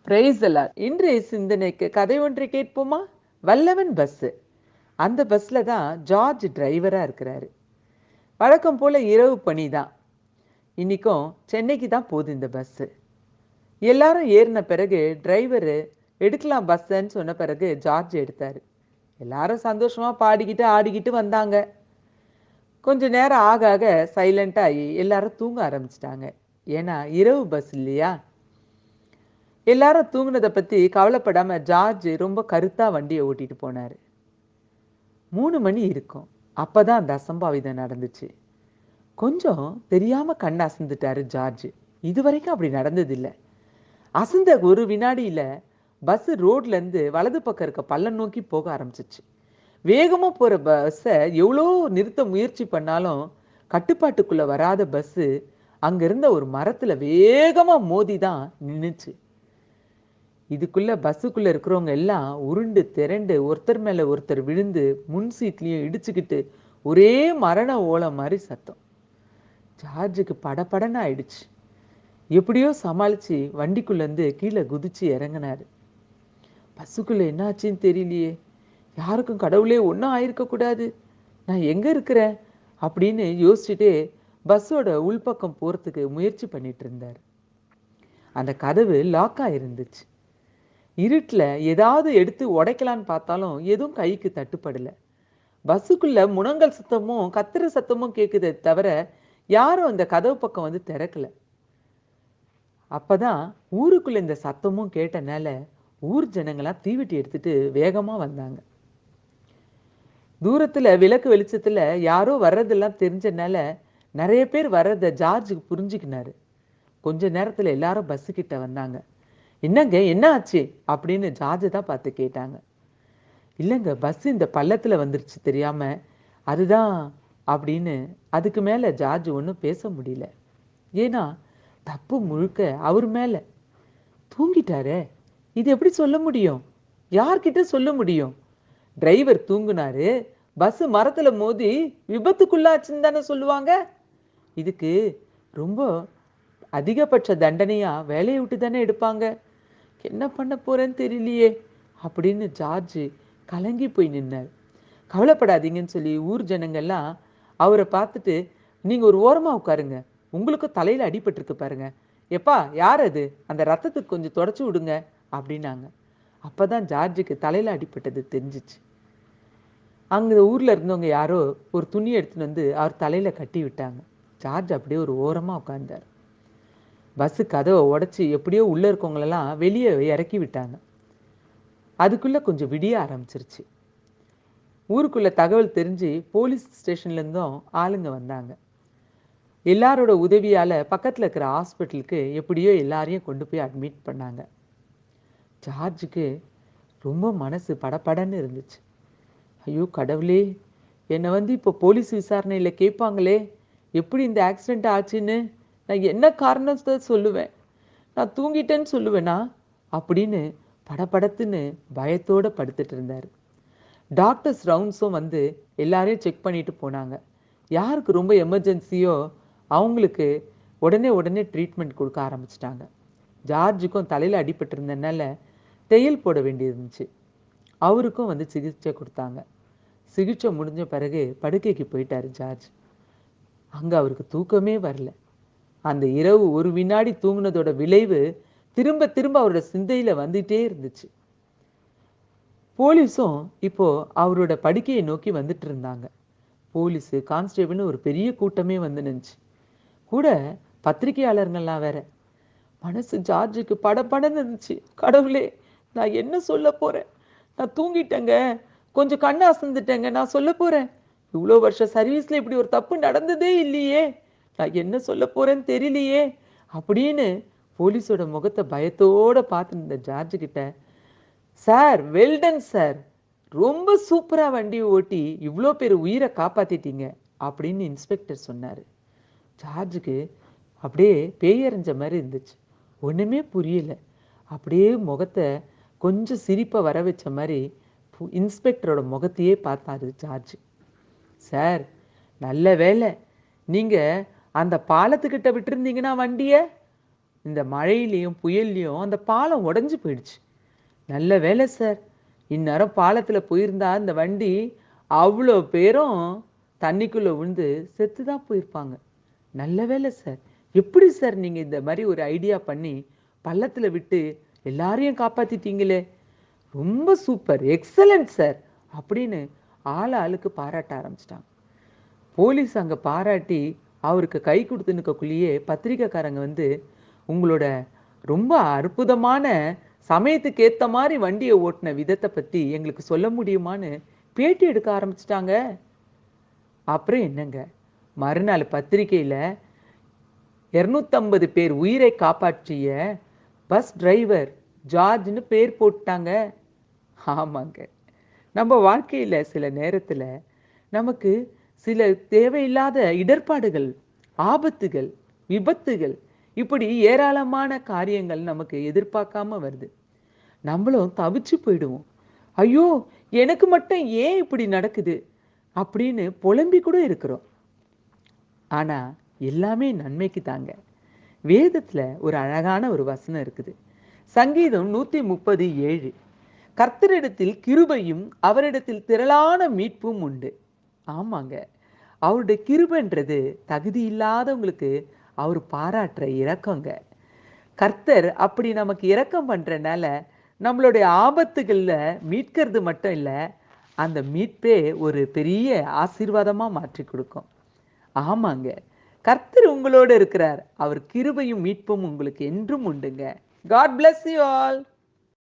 Price எல்லாம். இன்றைய சிந்தனைக்கு கதை ஒன்றை கேட்போமா? வல்லவன் பஸ். அந்த பஸ்ல தான் ஜார்ஜ் டிரைவரா இருக்கிறாரு. வழக்கம் போல இரவு பணி தான். இன்னைக்கும் சென்னைக்கு தான் போகுது இந்த பஸ். எல்லாரும் ஏறின பிறகு டிரைவரு எடுக்கலாம் பஸ்ஸன்னு சொன்ன பிறகு ஜார்ஜ் எடுத்தாரு. எல்லாரும் சந்தோஷமா பாடிக்கிட்டு ஆடிக்கிட்டு வந்தாங்க. கொஞ்ச நேரம் ஆக ஆக சைலண்ட் ஆகி எல்லாரும் தூங்க ஆரம்பிச்சிட்டாங்க. ஏன்னா இரவு பஸ் இல்லையா? எல்லாரும் தூங்குனதை பத்தி கவலைப்படாம ஜார்ஜ் ரொம்ப கருத்தா வண்டியை ஓட்டிட்டு போனாரு. 3 மணி இருக்கும். அப்பதான் அந்த அசம்பாவிதம் நடந்துச்சு. கொஞ்சம் தெரியாம கண் அசந்துட்டாரு ஜார்ஜ். இதுவரைக்கும் அப்படி நடந்ததில்லை. அசந்த ஒரு வினாடியில பஸ் ரோட்ல இருந்து வலது பக்கம் இருக்க பள்ளம் நோக்கி போக ஆரம்பிச்சிச்சு. வேகமா போற பஸ்ஸை எவ்வளோ நிறுத்த முயற்சி பண்ணாலும் கட்டுப்பாட்டுக்குள்ள வராத பஸ் அங்க இருந்த ஒரு மரத்துல வேகமா மோதி தான் நின்னுச்சு. இதுக்குள்ள பஸ்ஸுக்குள்ள இருக்கிறவங்க எல்லாம் உருண்டு திரண்டு ஒருத்தர் மேல ஒருத்தர் விழுந்து முன் சீட்லயும் இடிச்சுக்கிட்டு ஒரே மரண ஓலம் மாதிரி சத்தம். ஜார்ஜுக்கு படபடன்னு ஆயிடுச்சு. எப்படியோ சமாளிச்சு வண்டிக்குள்ள இருந்து கீழே குதிச்சு இறங்கினாரு. பஸ்ஸுக்குள்ள என்னாச்சுன்னு தெரியலையே, யாருக்கும் கடவுளே ஒன்றும் ஆயிருக்க கூடாது, நான் எங்க இருக்கிறேன் அப்படின்னு யோசிச்சுட்டே பஸ்ஸோட உள்பக்கம் போறதுக்கு முயற்சி பண்ணிட்டு இருந்தார். அந்த கதவு லாக் ஆயிருந்துச்சு. இருட்டில் ஏதாவது எடுத்து உடைக்கலான்னு பார்த்தாலும் எதுவும் கைக்கு தட்டுப்படலை. பஸ்ஸுக்குள்ள முனங்கல் சத்தமும் கத்துற சத்தமும் கேட்குதே தவிர யாரும் அந்த கதவு பக்கம் வந்து திறக்கல. அப்பதான் ஊருக்குள்ள இந்த சத்தமும் கேட்டனால ஊர் ஜனங்களாம் தீவெட்டி எடுத்துட்டு வேகமா வந்தாங்க. தூரத்துல விளக்கு வெளிச்சத்துல யாரோ வர்றதெல்லாம் தெரிஞ்சனால நிறைய பேர் வர்றத ஜார்ஜுக்கு புரிஞ்சுக்கினாரு. கொஞ்ச நேரத்துல எல்லாரும் பஸ்ஸு கிட்ட வந்தாங்க. என்னங்க என்ன ஆச்சு அப்படின்னு ஜார்ஜை தான் பார்த்து கேட்டாங்க. இல்லைங்க, பஸ் இந்த பள்ளத்துல வந்துருச்சு தெரியாம, அதுதான் அப்படின்னு. அதுக்கு மேல ஜார்ஜ் ஒன்றும் பேச முடியல. ஏன்னா தப்பு முழுக்க அவர் மேல. தூங்கிட்டாரே, இது எப்படி சொல்ல முடியும்? யார்கிட்ட சொல்ல முடியும்? டிரைவர் தூங்குனாரு, பஸ் மரத்துல மோதி விபத்துக்குள்ளாச்சுன்னு தானே சொல்லுவாங்க. இதுக்கு ரொம்ப அதிகபட்ச தண்டனையா வேலையை விட்டு தானே எடுப்பாங்க. என்ன பண்ண போறேன்னு தெரியலையே அப்படின்னு ஜார்ஜ் கலங்கி போய் நின்னார். கவலைப்படாதீங்கன்னு சொல்லி ஊர் ஜனங்கள்லாம் அவரை பார்த்துட்டு, நீங்க ஒரு ஓரமா உட்காருங்க, உங்களுக்கும் தலையில அடிபட்டிருக்கு பாருங்க, எப்பா யார் அது, அந்த ரத்தத்துக்கு கொஞ்சம் தொடச்சி விடுங்க அப்படின்னாங்க. அப்பதான் ஜார்ஜுக்கு தலையில அடிபட்டது தெரிஞ்சிச்சு. அங்க ஊர்ல இருந்தவங்க யாரோ ஒரு துணி எடுத்துன்னு வந்து அவர் தலையில கட்டி விட்டாங்க. ஜார்ஜ் அப்படியே ஒரு ஓரமா உட்கார்ந்தார். பஸ்ஸு கதவை உடைச்சி எப்படியோ உள்ள இருக்கவங்களெல்லாம் வெளியே இறக்கி விட்டாங்க. அதுக்குள்ள கொஞ்சம் விடிய ஆரம்பிச்சிருச்சு. ஊருக்குள்ள தகவல் தெரிஞ்சு போலீஸ் ஸ்டேஷன்ல இருந்தும் ஆளுங்க வந்தாங்க. எல்லாரோட உதவியால பக்கத்துல இருக்கிற ஹாஸ்பிட்டலுக்கு எப்படியோ எல்லாரையும் கொண்டு போய் அட்மிட் பண்ணாங்க. ஜார்ஜுக்கு ரொம்ப மனசு படபடன்னு இருந்துச்சு. ஐயோ கடவுளே, என்னை வந்து இப்போ போலீஸ் விசாரணையில் கேட்பாங்களே, எப்படி இந்த ஆக்சிடெண்ட் ஆச்சுன்னு நான் என்ன காரணத்தை சொல்லுவேன்? நான் தூங்கிட்டேன்னு சொல்லுவேனா அப்படின்னு படபடத்துன்னு பயத்தோட படுத்துட்டு இருந்தார். டாக்டர்ஸ் ரவுண்ட்ஸும் வந்து எல்லாரையும் செக் பண்ணிட்டு போனாங்க. யாருக்கு ரொம்ப எமர்ஜென்சியோ அவங்களுக்கு உடனே ட்ரீட்மெண்ட் கொடுக்க ஆரம்பிச்சிட்டாங்க. ஜார்ஜுக்கும் தலையில் அடிபட்டிருந்தனால தையல் போட வேண்டியிருந்துச்சு. அவருக்கும் வந்து சிகிச்சை கொடுத்தாங்க. சிகிச்சை முடிஞ்ச பிறகு படுக்கைக்கு போயிட்டாரு ஜார்ஜ். அங்க அவருக்கு தூக்கமே வரல. அந்த இரவு ஒரு வினாடி தூங்குனதோட விளைவு திரும்ப திரும்ப அவரோட சிந்தையில வந்துட்டே இருந்துச்சு. போலீஸும் இப்போ அவரோட படுக்கையை நோக்கி வந்துட்டு இருந்தாங்க. போலீஸு கான்ஸ்டேபிள்னு ஒரு பெரிய கூட்டமே வந்து நின்னுச்சு. கூட பத்திரிகையாளர்கள்லாம் வேற. மனசு ஜார்ஜுக்கு படபடன்னு இருந்துச்சு. கடவுளே, நான் என்ன சொல்ல போறேன்? நான் தூங்கிட்டேங்க, கொஞ்சம் கண்ணை அசந்துட்டேங்க, நான் சொல்ல போறேன். இவ்வளோ வருஷம் சர்வீஸ்ல இப்படி ஒரு தப்பு நடந்ததே இல்லையே, நான் என்ன சொல்ல போறேன்னு தெரியலையே அப்படின்னு போலீஸோட முகத்தை பயத்தோட பார்த்துருந்த ஜார்ஜ் கிட்ட, சார் வெல்டன் சார், ரொம்ப சூப்பரா வண்டி ஓட்டி இவ்வளோ பேர் உயிரை காப்பாத்திட்டீங்க அப்படின்னு இன்ஸ்பெக்டர் சொன்னாரு. ஜார்ஜுக்கு அப்படியே பேயறிஞ்ச மாதிரி இருந்துச்சு. ஒண்ணுமே புரியல. அப்படியே முகத்தை கொஞ்சம் சிரிப்பை வர வச்ச மாதிரி இன்ஸ்பெக்டரோட முகத்தையே பார்த்தாரு ஜார்ஜ். சார், நல்ல வேலை நீங்க அந்த பாலத்துக்கிட்ட விட்டுருந்தீங்கன்னா வண்டிய, இந்த மழையிலயும் புயல்லையும் அந்த பாலம் உடைஞ்சு போயிடுச்சு. நல்ல வேலை சார். இந்நேரம் பாலத்துல போயிருந்தா இந்த வண்டி அவ்வளோ பேரும் தண்ணிக்குள்ள விழுந்து செத்து தான் போயிருப்பாங்க. நல்ல வேலை சார். எப்படி சார் நீங்க இந்த மாதிரி ஒரு ஐடியா பண்ணி பள்ளத்துல விட்டு எல்லாரையும் காப்பாத்திட்டீங்களே! ரொம்ப சூப்பர்! Excellent sir! அப்படின்னு ஆளுக்கு பாராட்ட ஆரம்பிச்சிட்டாங்க. போலீஸ் அங்க பாராட்டி அவருக்கு கை கொடுத்து நிற்கக்குள்ளேயே பத்திரிக்கைக்காரங்க வந்து, உங்களோட ரொம்ப அற்புதமான சமயத்துக்கு ஏத்த மாதிரி வண்டியை ஓட்டின விதத்தை பத்தி எங்களுக்கு சொல்ல முடியுமான்னு பேட்டி எடுக்க ஆரம்பிச்சிட்டாங்க. அப்புறம் என்னங்க, மறுநாள் பத்திரிக்கையில 250 பேர் உயிரை காப்பாற்றிய பஸ் டிரைவர் ஜார்ஜ்னு பேர் போட்டாங்க. ஆமாங்க. நம்ம வாழ்க்கையில சில நேரத்துல நமக்கு சில தேவையில்லாத இடர்பாடுகள், ஆபத்துகள், விபத்துகள் இப்படி ஏராளமான காரியங்கள் நமக்கு எதிர்பார்க்காம வருது. நம்மளும் தவிச்சு போயிடுவோம். ஐயோ! எனக்கு மட்டும் ஏன் இப்படி நடக்குது? அப்படின்னு புலம்பி கூட இருக்கிறோம். ஆனா எல்லாமே நன்மைக்கு தாங்க. வேதத்துல ஒரு அழகான ஒரு வசனம் இருக்குது. சங்கீதம் 137. கர்த்தரிடத்தில் கிருபையும் அவரிடத்தில் திரளான மீட்பும் உண்டு. ஆமாங்க. அவருடைய கிருபைன்றது தகுதி இல்லாதவங்களுக்கு அவர் பாராட்டுற இரக்கங்க. கர்த்தர் அப்படி நமக்கு இரக்கம் பண்றனால நம்மளுடைய ஆபத்துகள்ல மீட்கிறது மட்டும் இல்ல, அந்த மீட்பே ஒரு பெரிய ஆசீர்வாதமா மாற்றி கொடுக்கும். ஆமாங்க. கர்த்தர் உங்களோட இருக்கிறார். அவர் கிருபையும் மீட்பும் உங்களுக்கு என்றும் உண்டுங்க. God bless you all.